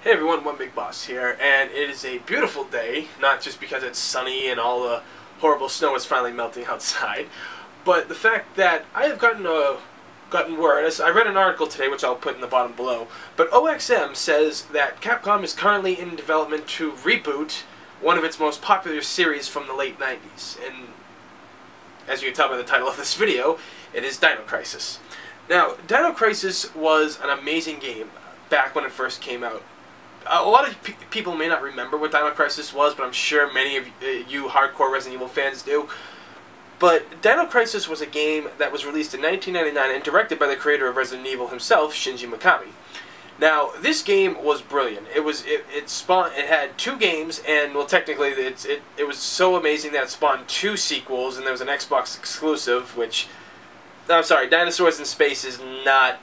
Hey everyone, One Big Boss here, and it is a beautiful day, not just because it's sunny and all the horrible snow is finally melting outside, but the fact that I have gotten word. I read an article today, which I'll put in the bottom below, but OXM says that Capcom is currently in development to reboot one of its most popular series from the late 90s, and as you can tell by the title of this video, it is Dino Crisis. Now, Dino Crisis was an amazing game back when it first came out. A lot of people may not remember what Dino Crisis was, but I'm sure many of you hardcore Resident Evil fans do. But Dino Crisis was a game that was released in 1999 and directed by the creator of Resident Evil himself, Shinji Mikami. Now, this game was brilliant. It had two games, and well, technically, it was so amazing that it spawned two sequels, and there was an Xbox exclusive, which, I'm sorry, Dinosaurs in Space is not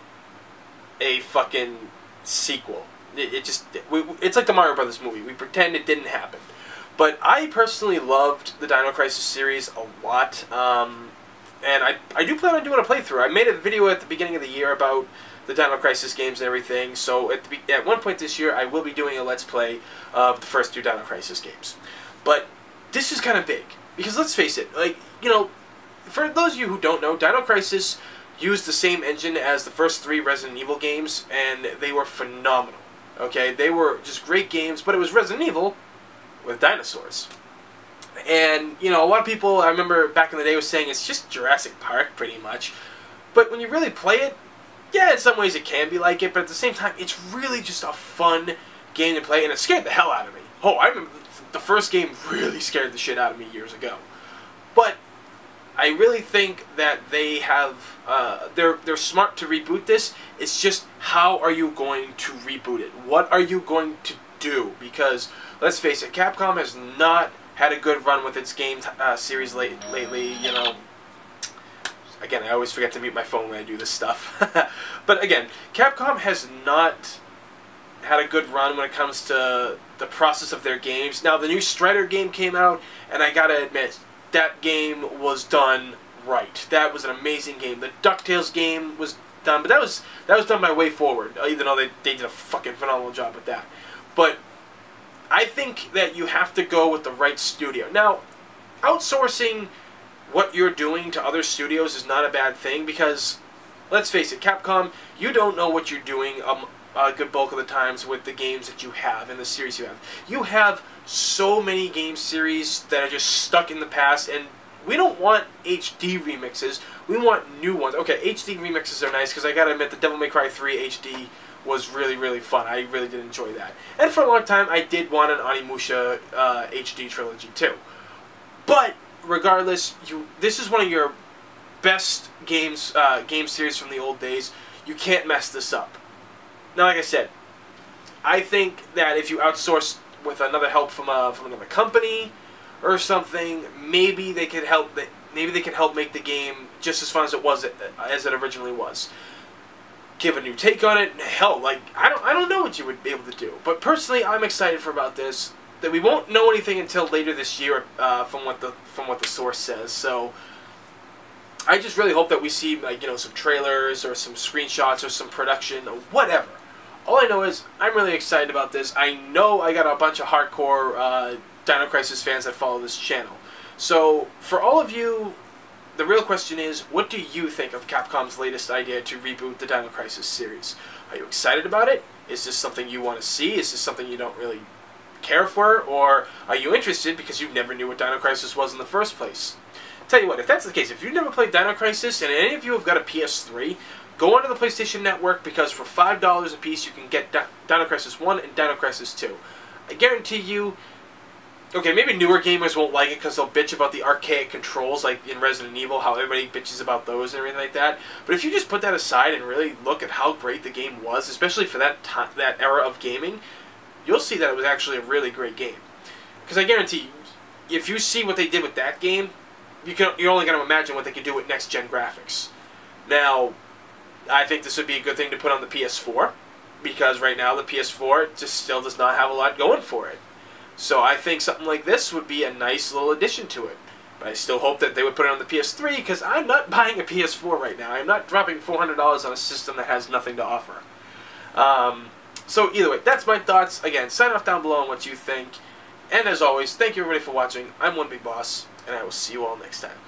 a fucking sequel. It's like the Mario Brothers movie. We pretend it didn't happen. But I personally loved the Dino Crisis series a lot, and I do plan on doing a playthrough. I made a video at the beginning of the year about the Dino Crisis games and everything, so at one point this year I will be doing a Let's Play of the first two Dino Crisis games. But this is kind of big, because let's face it, like, you know, for those of you who don't know, Dino Crisis used the same engine as the first three Resident Evil games, and they were phenomenal. Okay, they were just great games, but it was Resident Evil with dinosaurs. And, you know, a lot of people, I remember back in the day, was saying it's just Jurassic Park, pretty much. But when you really play it, yeah, in some ways it can be like it, but at the same time, it's really just a fun game to play, and it scared the hell out of me. Oh, I remember the first game really scared the shit out of me years ago. But I really think that they have, they're smart to reboot this. It's just, how are you going to reboot it? What are you going to do? Because, let's face it, Capcom has not had a good run with its game series lately, you know. Again, I always forget to mute my phone when I do this stuff. But again, Capcom has not had a good run when it comes to the process of their games. Now, the new Strider game came out, and I gotta admit, that game was done right. That was an amazing game. The DuckTales game was done, but that was done by Way Forward, even though they did a fucking phenomenal job with that. But I think that you have to go with the right studio. Now, outsourcing what you're doing to other studios is not a bad thing, because, let's face it, Capcom, you don't know what you're doing a good bulk of the times with the games that you have and the series you have. You have so many game series that are just stuck in the past, and we don't want HD remixes. We want new ones. Okay, HD remixes are nice, because I gotta admit, the Devil May Cry 3 HD was really, really fun. I really did enjoy that. And for a long time, I did want an Onimusha HD trilogy too. But regardless, this is one of your best games, game series from the old days. You can't mess this up. Now, like I said, I think that if you outsource with another help from another company or something, maybe they could help. Maybe they could help make the game just as fun as it originally was. Give a new take on it. Hell, like I don't know what you would be able to do. But personally, I'm excited about this. That we won't know anything until later this year, from what the source says. So I just really hope that we see, like, you know, some trailers or some screenshots or some production or whatever. All I know is I'm really excited about this. I know I got a bunch of hardcore Dino Crisis fans that follow this channel. So for all of you, the real question is, what do you think of Capcom's latest idea to reboot the Dino Crisis series? Are you excited about it? Is this something you want to see? Is this something you don't really care for? Or are you interested because you never knew what Dino Crisis was in the first place? Tell you what, if that's the case, if you've never played Dino Crisis and any of you have got a PS3, go onto the PlayStation Network, because for $5 a piece you can get Dino Crisis 1 and Dino Crisis 2. I guarantee you, okay, maybe newer gamers won't like it because they'll bitch about the archaic controls, like in Resident Evil, how everybody bitches about those and everything like that. But if you just put that aside and really look at how great the game was, especially for that era of gaming, you'll see that it was actually a really great game. Because I guarantee you, if you see what they did with that game, you're only going to imagine what they could do with next-gen graphics. Now, I think this would be a good thing to put on the PS4, because right now the PS4 just still does not have a lot going for it. So I think something like this would be a nice little addition to it. But I still hope that they would put it on the PS3, because I'm not buying a PS4 right now. I'm not dropping $400 on a system that has nothing to offer. So either way, that's my thoughts. Again, sign off down below on what you think. And as always, thank you everybody for watching. I'm One Big Boss, and I will see you all next time.